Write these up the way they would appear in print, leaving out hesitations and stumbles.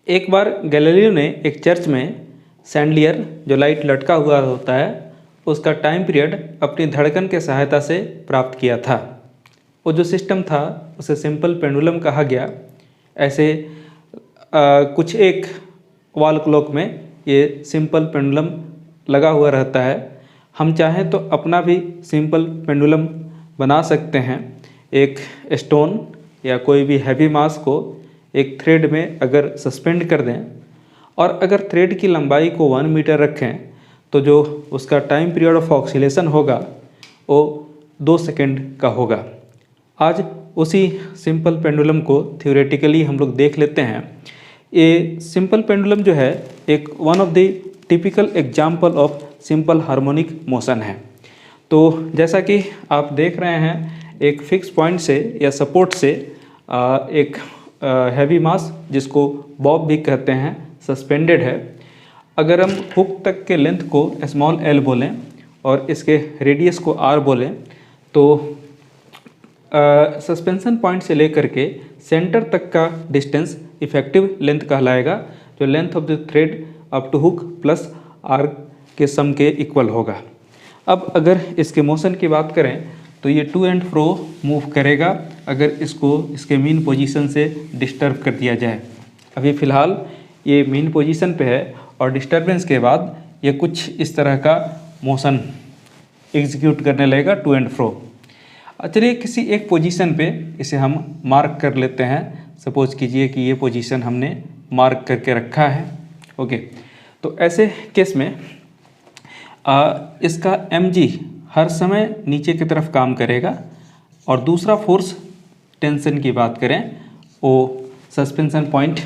एक बार गैलीलियो ने एक चर्च में सैंडलियर जो लाइट लटका हुआ होता है उसका टाइम पीरियड अपनी धड़कन के सहायता से प्राप्त किया था। वो जो सिस्टम था उसे सिंपल पेंडुलम कहा गया। ऐसे कुछ एक वॉल क्लॉक में ये सिंपल पेंडुलम लगा हुआ रहता है। हम चाहें तो अपना भी सिंपल पेंडुलम बना सकते हैं। एक स्टोन या कोई भी हैवी मास को एक थ्रेड में अगर सस्पेंड कर दें और अगर थ्रेड की लंबाई को 1 मीटर रखें तो जो उसका टाइम पीरियड ऑफ ऑक्सीलेशन होगा वो 2 सेकंड का होगा। आज उसी सिंपल पेंडुलम को थ्योरेटिकली हम लोग देख लेते हैं। ये सिंपल पेंडुलम जो है एक one of the typical example of simple harmonic motion है। तो जैसा कि आप देख रहे हैं एक फिक्स पॉइंट से या सपोर्ट से एक हैवी मास जिसको बॉब भी कहते हैं सस्पेंडेड है। अगर हम हुक तक के लेंथ को स्मॉल एल बोलें और इसके रेडियस को आर बोलें तो सस्पेंशन पॉइंट से लेकर के सेंटर तक का डिस्टेंस इफेक्टिव लेंथ कहलाएगा, जो length of the thread up to hook plus R के सम के इक्वल होगा। अब अगर इसके मोशन की बात करें तो ये टू एंड फ्रो मूव करेगा अगर इसको इसके मीन पोजीशन से डिस्टर्ब कर दिया जाए। अभी फ़िलहाल ये मीन पोजीशन पे है और डिस्टर्बेंस के बाद ये कुछ इस तरह का मोशन एग्जीक्यूट करने लगेगा टू एंड फ्रो। चलिए किसी एक पोजीशन पे इसे हम मार्क कर लेते हैं। सपोज कीजिए कि ये पोजीशन हमने मार्क करके रखा है। ओके, तो ऐसे केस में इसका mg हर समय नीचे की तरफ काम करेगा और दूसरा फोर्स टेंशन की बात करें वो सस्पेंशन पॉइंट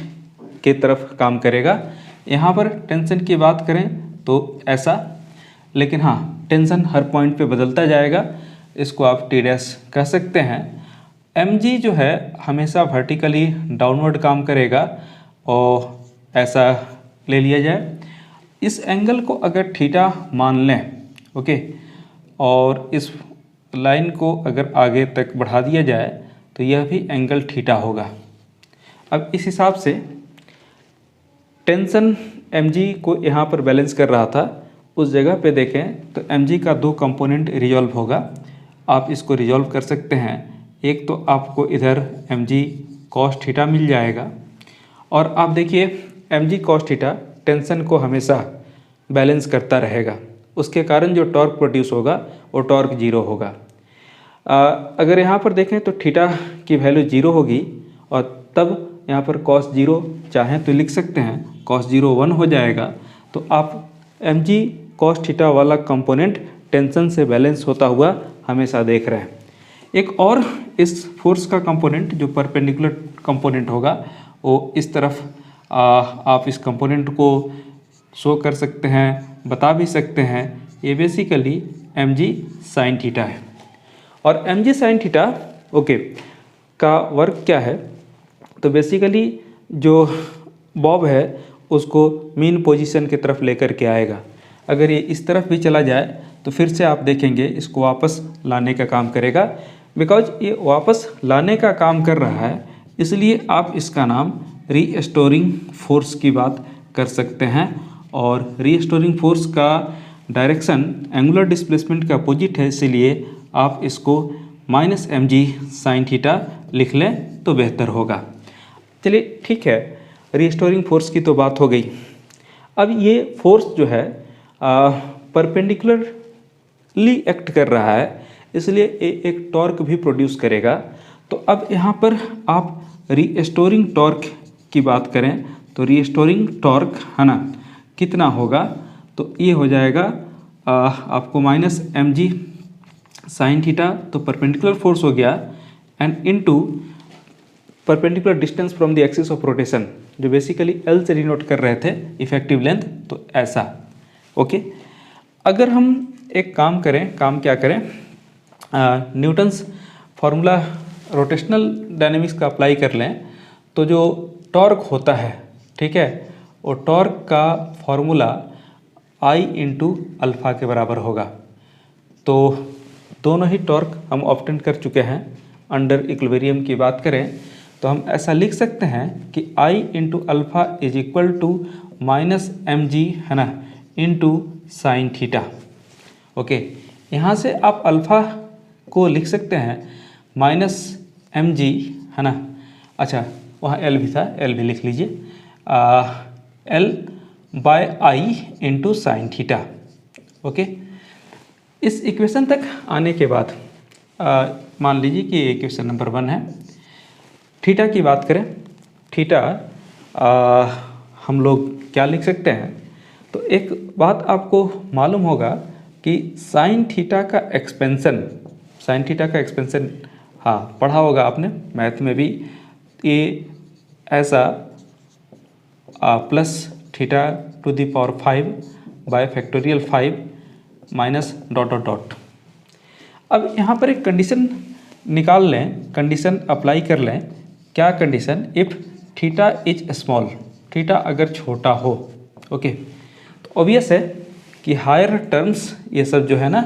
के तरफ काम करेगा। यहाँ पर टेंशन की बात करें तो ऐसा, लेकिन हाँ टेंशन हर पॉइंट पे बदलता जाएगा। इसको आप T डैश कह सकते हैं। mg जो है हमेशा वर्टिकली डाउनवर्ड काम करेगा और ऐसा ले लिया जाए। इस एंगल को अगर थीटा मान लें, ओके, और इस लाइन को अगर आगे तक बढ़ा दिया जाए तो यह भी एंगल थीटा होगा। अब इस हिसाब से टेंशन mg को यहाँ पर बैलेंस कर रहा था, उस जगह पे देखें तो mg का 2 कंपोनेंट रिजॉल्व होगा। आप इसको रिजॉल्व कर सकते हैं। एक तो आपको इधर mg cos थीटा मिल जाएगा और आप देखिए mg cos थीटा टेंशन को हमेशा बैलेंस करता रहेगा। उसके कारण जो टॉर्क प्रोड्यूस होगा वो टॉर्क 0 होगा। अगर यहाँ पर देखें तो थीटा की वैल्यू 0 होगी और तब यहाँ पर cos 0 चाहें तो लिख सकते हैं, cos 0 1 हो जाएगा। तो आप mg cos थीटा वाला कंपोनेंट टेंशन से बैलेंस होता हुआ हमेशा देख रहे हैं। एक और इस फोर्स का कंपोनेंट जो परपेंडिकुलर कंपोनेंट होगा वो इस तरफ आप इस कंपोनेंट को शो कर सकते हैं, बता भी सकते हैं। ये बेसिकली mg sin थीटा है और mg sin थीटा ओके का वर्क क्या है, तो बेसिकली जो बॉब है उसको मीन पोजीशन की तरफ लेकर के आएगा। अगर ये इस तरफ भी चला जाए तो फिर से आप देखेंगे इसको वापस लाने का काम करेगा। बिकॉज ये वापस लाने का काम कर रहा है इसलिए आप इसका नाम रीस्टोरिंग फोर्स की बात कर सकते हैं। और रीस्टोरिंग फोर्स का डायरेक्शन एंगुलर डिस्प्लेसमेंट का अपोजिट है, इसीलिए आप इसको -mg sin थीटा लिख लें तो बेहतर होगा। चलिए ठीक है, रीस्टोरिंग फोर्स की तो बात हो गई। अब ये फोर्स जो है परपेंडिकुलरली एक्ट कर रहा है इसलिए एक टॉर्क भी प्रोड्यूस करेगा। तो अब यहाँ पर आप रीस्टोरिंग टॉर्क की बात करें तो रीस्टोरिंग टॉर्क है ना कितना होगा, तो ये हो जाएगा आपको -mg sin थीटा, तो परपेंडिकुलर फोर्स हो गया and into perpendicular distance from the axis of rotation जो बेसिकली L से डिनोट कर रहे थे इफेक्टिव लेंथ, तो ऐसा। ओके, अगर हम एक काम करें, काम क्या करें, न्यूटन्स फार्मूला रोटेशनल डायनेमिक्स का अप्लाई कर लें तो जो टॉर्क होता है, ठीक है, वो टॉर्क का फार्मूला I इंटू अल्फ़ा के बराबर होगा। तो दोनों ही टॉर्क हम ऑब्टेन कर चुके हैं। अंडर इक्विलिब्रियम की बात करें तो हम ऐसा लिख सकते हैं कि I into alpha is equal to minus M G, है ना, इंटू साइन थीटा। ओके, यहाँ से आप अल्फ़ा को लिख सकते हैं माइनस एम जी, है ना। अच्छा, वहाँ एल भी था, एल भी लिख लीजिए, L by I into sine theta. Okay, इस इक्वेशन तक आने के बाद मान लीजिए कि इक्वेशन नंबर 1 है। थीटा की बात करें, थीटा हम लोग क्या लिख सकते हैं? तो एक बात आपको मालूम होगा कि साइन थीटा का एक्सपेंशन, साइन थीटा का एक्सपेंशन, हाँ पढ़ा होगा आपने मैथ में भी, ये ऐसा plus theta two the power 5 bye factorial 5 minus dot dot dot. अब यहाँ पर एक कंडीशन निकाल लें, कंडीशन अप्लाई कर लें। क्या condition? If theta is small, theta अगर छोटा हो। ओके, तो ऑब्वियस है कि हायर टर्म्स ये सब जो है ना,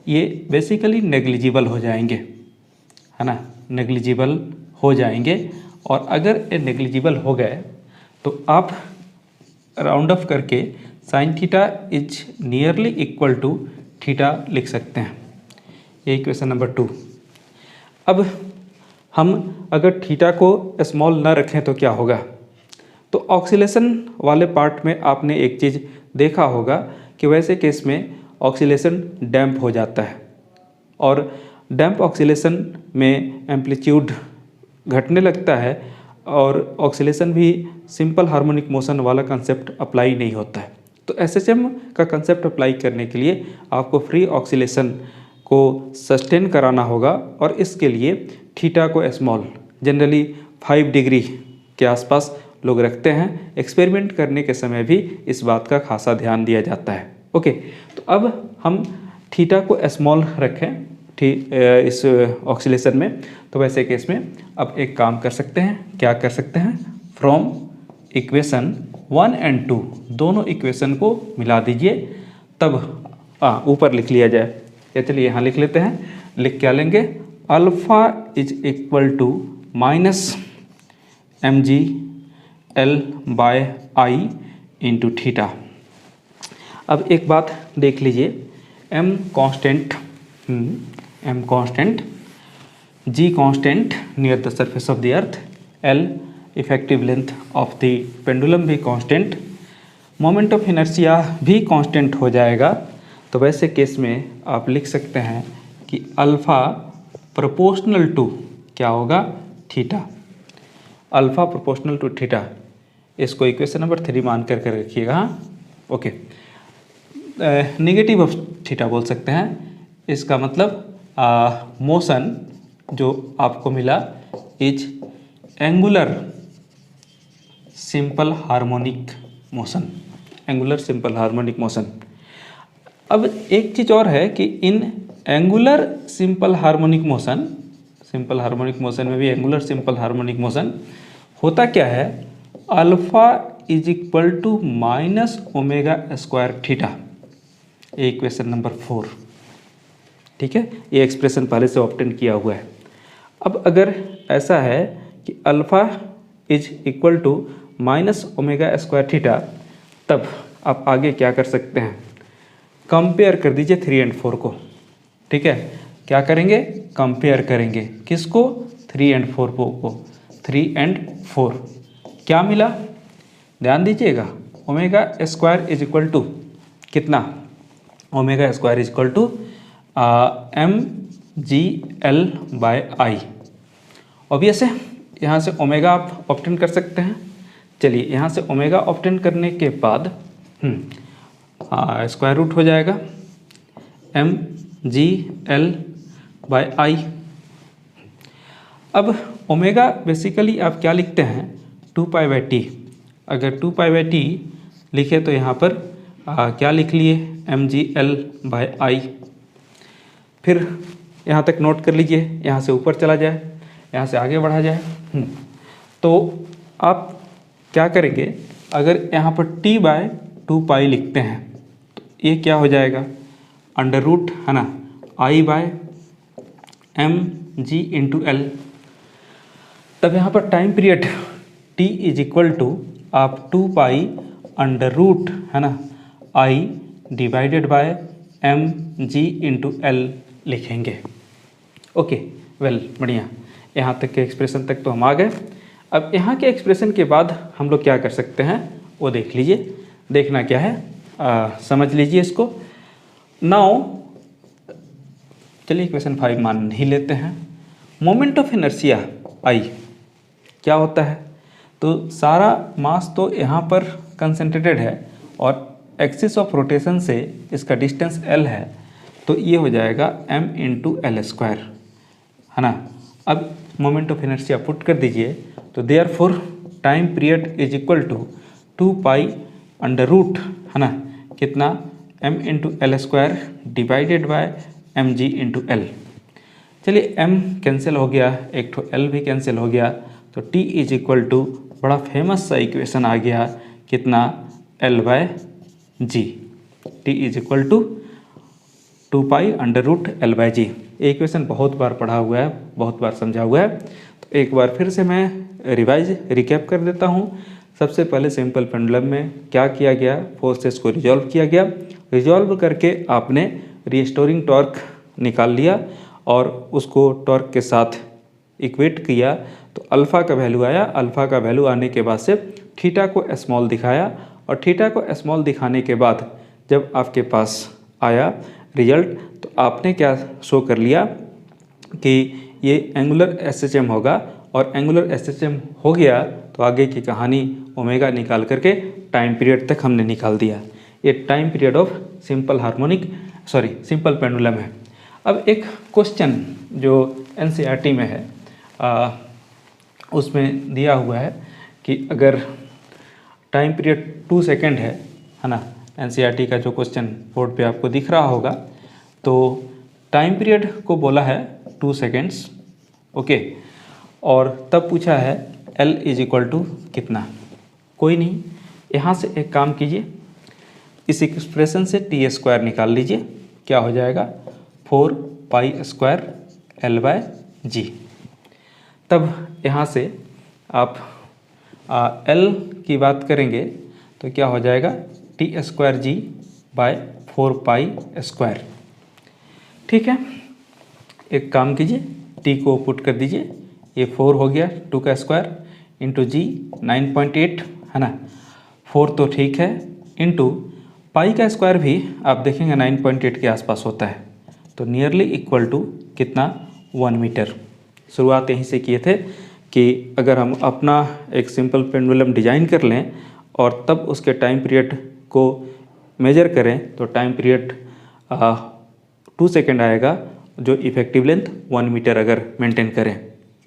ये बेसिकली नेग्लिजिबल हो जाएंगे, है ना, नेग्लिजिबल हो जाएंगे। और अगर ये नेग्लिजिबल हो गए तो आप राउंड ऑफ करके sine theta is nearly equal to theta लिख सकते हैं। ये इक्वेशन नंबर 2। अब हम अगर थीटा को स्मॉल ना रखें तो क्या होगा? तो ऑक्सीलेशन वाले पार्ट में आपने एक चीज़ देखा होगा कि वैसे केस में ऑक्सीलेशन डैम्प हो जाता है, और डैम्प ऑक्सीलेशन में एम्पलीट्यूड घटने लगता है, और ऑक्सीलेशन भी सिंपल हार्मोनिक मोशन वाला कंसेप्ट अप्लाई नहीं होता है। तो एसएचएम का कंसेप्ट अप्लाई करने के लिए आपको फ्री ऑक्सीलेशन को सस्टेन कराना होगा, और इसके लिए थीटा को स्मॉल जनरली 5 डिग्री के आसपास लोग रखते हैं। एक्सपेरिमेंट करने के समय भी इस बात का खासा ध्यान दिया जाता है। ओके, तो अब हम थीटा को स्मॉल रखें इस ऑक्सीलेशन में, तो वैसे केस में अब एक काम कर सकते हैं। क्या कर सकते हैं? फ्रॉम इक्वेशन 1 एंड 2 दोनों इक्वेशन को मिला दीजिए, तब ऊपर लिख लिया जाए। या चलिए यहाँ लिख लेते हैं। लिख क्या लेंगे? Alpha is equal to minus M G L by I into theta. अब एक बात देख लीजिए, M constant, M constant, G constant near the surface of the earth, L effective length of the pendulum भी कांस्टेंट, मोमेंट ऑफ इनर्शिया भी constant हो जाएगा। तो वैसे केस में आप लिख सकते हैं कि अल्फ़ा प्रोपोर्शनल टू क्या होगा? Theta. Alpha proportional to theta, इसको इक्वेशन नंबर 3 मान कर रखिएगा। हाँ, ओके। नेगेटिव ऑफ थीटा बोल सकते हैं। इसका मतलब मोशन जो आपको मिला is angular simple harmonic motion, angular simple harmonic motion. अब एक चीज़ और है कि इन angular simple harmonic motion, simple harmonic motion में भी एंगुलर सिंपल हार्मोनिक मोशन होता क्या है? Alpha is equal to minus omega square theta. ये इक्वेशन नंबर 4, ठीक है। ये एक्सप्रेशन पहले से ऑब्टेन किया हुआ है। अब अगर ऐसा है कि alpha is equal to minus omega square theta, तब आप आगे क्या कर सकते हैं? कंपेयर कर दीजिए 3 एंड 4 को, ठीक है। क्या करेंगे? कंपेयर करेंगे किसको? 3 एंड 4 को। 3 एंड 4 क्या मिला? ध्यान दीजिएगा, omega square is equal to कितना? Omega square is equal to M G L by I. Obvious है, यहाँ से ओमेगा आप ऑब्टेन कर सकते हैं। चलिए, यहाँ से ओमेगा ऑब्टेन करने के बाद स्क्वायर रूट हो जाएगा एम जी एल बाय आई। अब ओमेगा बेसिकली आप क्या लिखते हैं? 2 पाई बाई टी। अगर 2 पाई बाई टी लिखे तो यहाँ पर क्या लिख लिए? एम जी एल बाय आई। फिर यहाँ तक नोट कर लीजिए, यहाँ से ऊपर चला जाए, यहाँ से आगे बढ़ा जाए। तो आप क्या करेंगे? अगर यहाँ पर t बाय 2 पाई लिखते हैं तो ये क्या हो जाएगा? अंडर रूट, है ना, I by M G into L. तब यहाँ पर time period t is equal to आप 2 पाई अंडर रूट है ना i divided by M G into L लिखेंगे। ओके वेल बढ़िया, यहाँ तक के एक्सप्रेशन तक तो हम आ गए। अब यहाँ के एक्सप्रेशन के बाद हम लोग क्या कर सकते हैं वो देख लीजिए। देखना क्या है, समझ लीजिए इसको। नाउ चलिए इक्वेशन 5 मान ही लेते हैं। मोमेंट ऑफ इनर्शिया आई क्या होता है, तो सारा मास तो यहाँ पर कंसंट्रेटेड है और एक्सिस ऑफ रोटेशन से इसका डिस्टेंस l है, तो ये हो जाएगा m इंटू एल स्क्वायर है ना। अब मोमेंट ऑफ इनर्शिया पुट कर दीजिए, तो therefore time period is equal to 2 pi under root है ना कितना m into L square divided by M G into L. चलिए m कैंसिल हो गया, एक तो l भी कैंसिल हो गया, तो t इज इक्वल टू बड़ा फेमस सा इक्वेशन आ गया कितना l by G. t is equal to 2 pi under root L by G. ये इक्वेशन बहुत बार पढ़ा हुआ है, बहुत बार समझा हुआ है, तो एक बार फिर से मैं रिकैप कर देता हूँ। सबसे पहले सिंपल पेंडुलम में क्या किया गया, फोर्सेस को रिजॉल्व किया गया। रिजॉल्व करके आपने रिस्टोरिंग टॉर्क निकाल लिया और उसको टॉर्क के साथ इक्वेट किया, तो अल्फ़ा का वैल्यू आया। अल्फ़ा का वैल्यू आने के बाद से थीटा को स्मॉल दिखाया और थीटा को स्मॉल दिखाने के बाद जब आपके पास आया रिजल्ट, तो आपने क्या शो कर लिया कि ये एंगुलर एसएचएम होगा, और एंगुलर एसएचएम हो गया तो आगे की कहानी ओमेगा निकाल करके टाइम पीरियड तक हमने निकाल दिया। ये time period of simple pendulum है। अब एक क्वेश्चन जो एनसीईआरटी में है उसमें दिया हुआ है कि अगर टाइम पीरियड 2 सेकेंड है ना, एनसीईआरटी का जो क्वेश्चन बोर्ड पे आपको दिख रहा होगा, तो टाइम पीरियड को बोला है 2 सेकेंड्स, ओके, और तब पूछा है L इज इक्वल टू कितना। कोई नहीं, यहाँ से एक काम कीजिए, इस एक्सप्रेशन से टी स्क्वायर निकाल लीजिए, क्या हो जाएगा 4 पाई स्क्वायर L बाय जी। तब यहाँ से आप L की बात करेंगे तो क्या हो जाएगा टी स्क्वायर जी बाय 4 पाई स्क्वायर। ठीक है, एक काम कीजिए, t को पुट कर दीजिए, ये 4 हो गया 2 का स्क्वायर इंटू जी 9.8 है ना, 4 तो ठीक है, इंटू पाई का स्क्वायर भी आप देखेंगे 9.8 के आसपास होता है, तो नियरली इक्वल टू कितना 1 मीटर। शुरुआत यहीं से किए थे कि अगर हम अपना एक सिंपल पेंडुलम डिजाइन कर लें और तब उसके टाइम पीरियड को मेजर करें तो टाइम पीरियड 2 सेकेंड आएगा, जो इफेक्टिव लेंथ 1 मीटर अगर मेंटेन करें।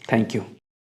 Thank you.